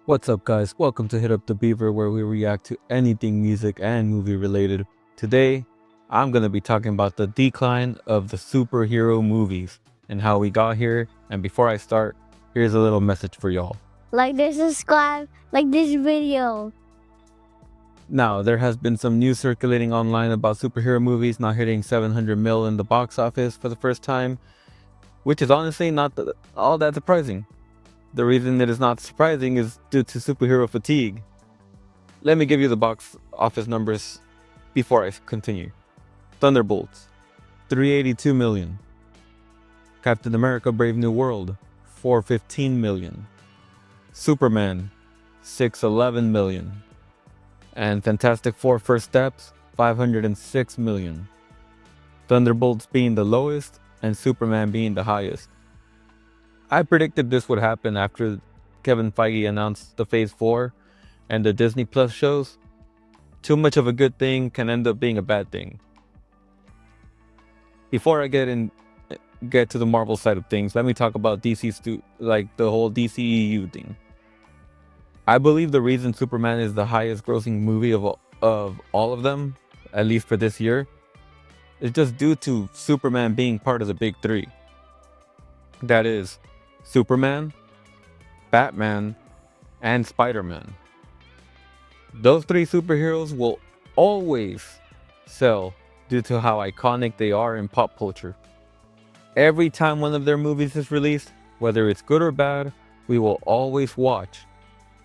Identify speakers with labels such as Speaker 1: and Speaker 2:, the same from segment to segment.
Speaker 1: What's up, guys? Welcome to Hit Up the Beaver, where we react to anything music and movie related. Today, I'm going to be talking about the decline of the superhero movies and how we got here. And before I start, here's a little message for y'all.
Speaker 2: Like this, subscribe, like this video.
Speaker 1: Now, there has been some news circulating online about superhero movies not hitting 700 mil in the box office for the first time, which is honestly not all that surprising. The reason it is not surprising is due to superhero fatigue. Let me give you the box office numbers before I continue. Thunderbolts, 382 million. Captain America Brave New World, 415 million. Superman, 611 million. And Fantastic Four First Steps, 506 million. Thunderbolts being the lowest and Superman being the highest. I predicted this would happen after Kevin Feige announced the Phase 4 and the Disney Plus shows. Too much of a good thing can end up being a bad thing. Before I get to the Marvel side of things, let me talk about the whole DCEU thing. I believe the reason Superman is the highest grossing movie of all of them, at least for this year, is just due to Superman being part of the big three. That is Superman, Batman, and Spider-Man. Those three superheroes will always sell due to how iconic they are in pop culture. Every time one of their movies is released, whether it's good or bad, we will always watch.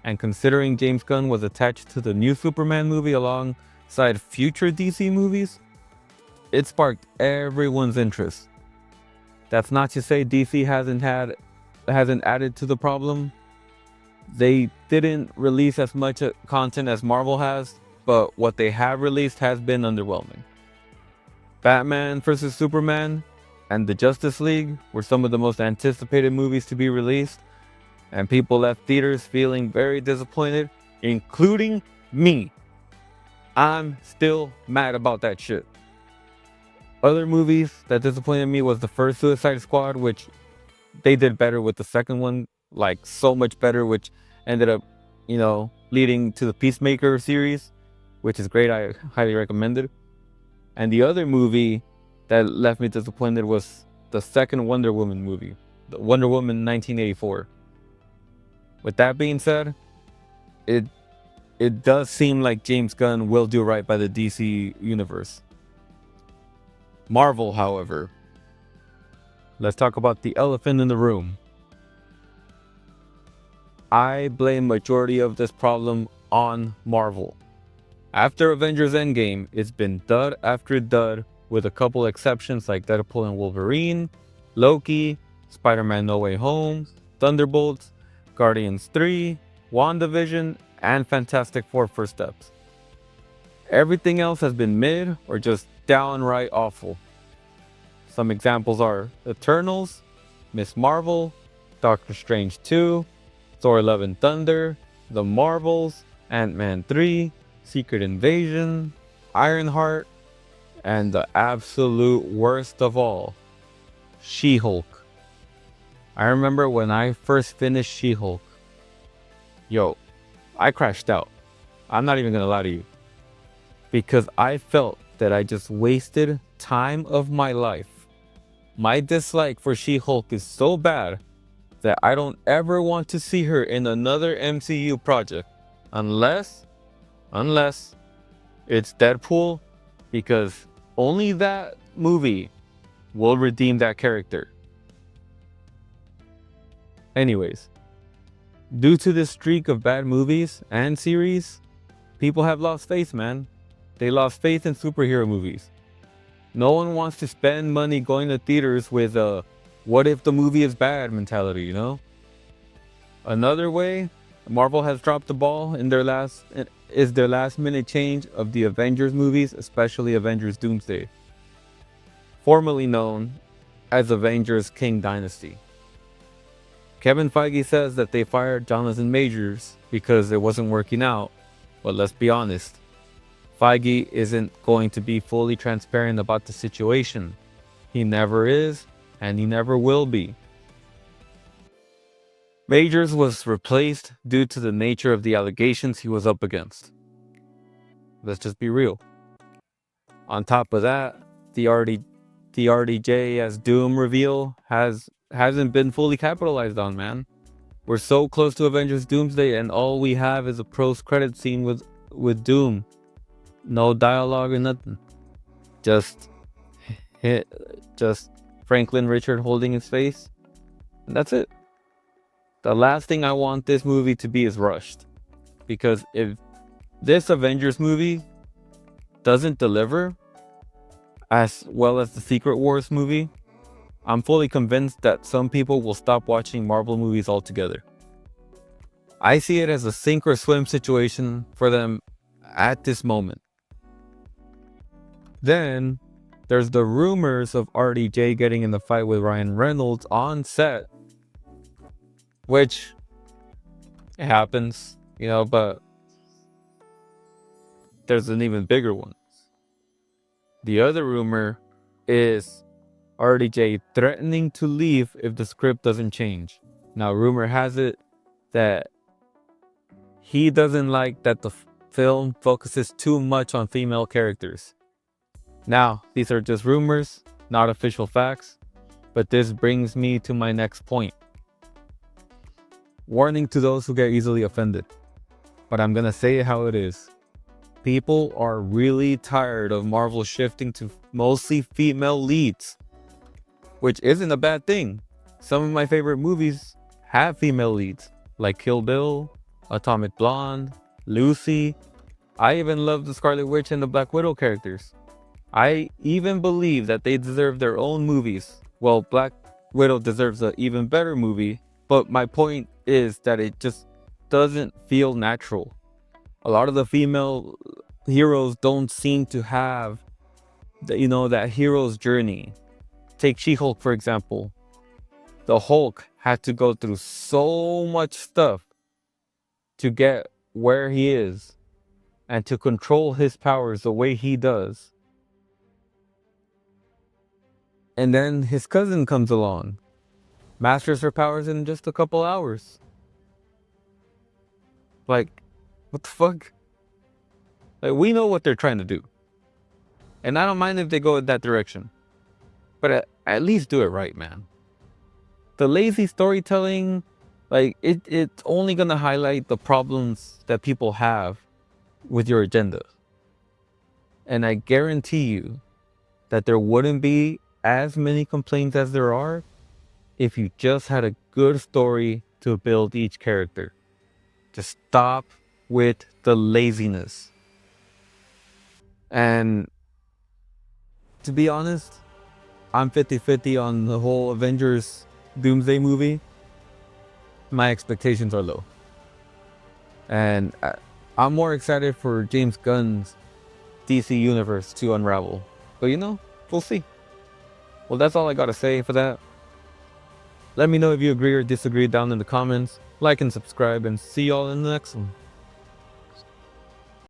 Speaker 1: And considering James Gunn was attached to the new Superman movie alongside future DC movies, it sparked everyone's interest. That's not to say DC hasn't added to the problem. They didn't release as much content as Marvel has, but what they have released has been underwhelming. Batman vs. Superman and the Justice League were some of the most anticipated movies to be released, and people left theaters feeling very disappointed, including me. I'm still mad about that shit. Other movies that disappointed me was the first Suicide Squad, which they did better with the second one, like so much better, which ended up, leading to the Peacemaker series, which is great. I highly recommend it. And the other movie that left me disappointed was the second Wonder Woman movie, the Wonder Woman 1984. With that being said, it does seem like James Gunn will do right by the DC universe. Marvel, however, let's talk about the elephant in the room. I blame majority of this problem on Marvel. After Avengers Endgame, it's been dud after dud, with a couple exceptions like Deadpool and Wolverine, Loki, Spider-Man No Way Home, Thunderbolts, Guardians 3, WandaVision, and Fantastic Four First Steps. Everything else has been mid or just downright awful. Some examples are Eternals, Miss Marvel, Doctor Strange 2, Thor Love and Thunder, The Marvels, Ant-Man 3, Secret Invasion, Ironheart, and the absolute worst of all, She-Hulk. I remember when I first finished She-Hulk, I crashed out. I'm not even gonna lie to you. Because I felt that I just wasted time of my life. My dislike for She-Hulk is so bad that I don't ever want to see her in another MCU project. Unless it's Deadpool, because only that movie will redeem that character. Anyways, due to this streak of bad movies and series, people have lost faith, man. They lost faith in superhero movies. No one wants to spend money going to theaters with a what if the movie is bad mentality, Another way Marvel has dropped the ball in their last minute change of the Avengers movies, especially Avengers Doomsday, formerly known as Avengers King Dynasty. Kevin Feige says that they fired Jonathan Majors because it wasn't working out, but let's be honest, Feige isn't going to be fully transparent about the situation. He never is, and he never will be. Majors was replaced due to the nature of the allegations he was up against. Let's just be real. On top of that, the RDJ as Doom reveal hasn't been fully capitalized on, man. We're so close to Avengers Doomsday, and all we have is a post-credit scene with Doom. No dialogue or nothing. Just Franklin Richard holding his face, and that's it. The last thing I want this movie to be is rushed, because if this Avengers movie doesn't deliver as well as the Secret Wars movie, I'm fully convinced that some people will stop watching Marvel movies altogether. I see it as a sink or swim situation for them at this moment. Then there's the rumors of RDJ getting in the fight with Ryan Reynolds on set, which it happens, but there's an even bigger one. The other rumor is RDJ threatening to leave if the script doesn't change. Now, rumor has it that he doesn't like that the film focuses too much on female characters. Now, these are just rumors, not official facts, but this brings me to my next point. Warning to those who get easily offended, but I'm gonna say it how it is. People are really tired of Marvel shifting to mostly female leads, which isn't a bad thing. Some of my favorite movies have female leads, like Kill Bill, Atomic Blonde, Lucy. I even love the Scarlet Witch and the Black Widow characters. I even believe that they deserve their own movies. Well, Black Widow deserves an even better movie, but my point is that it just doesn't feel natural. A lot of the female heroes don't seem to have that hero's journey. Take She-Hulk, for example. The Hulk had to go through so much stuff to get where he is and to control his powers the way he does. And then his cousin comes along, masters her powers in just a couple hours. Like, what the fuck? Like, we know what they're trying to do. And I don't mind if they go in that direction. But at least do it right, man. The lazy storytelling, it's only going to highlight the problems that people have with your agenda. And I guarantee you that there wouldn't be as many complaints as there are if you just had a good story to build each character. Just stop with the laziness. And to be honest, I'm 50-50 on the whole Avengers Doomsday movie. My expectations are low. And I'm more excited for James Gunn's DC universe to unravel. But we'll see. Well, that's all I gotta say for that. Let me know if you agree or disagree down in the comments. Like and subscribe, and see y'all in the next one.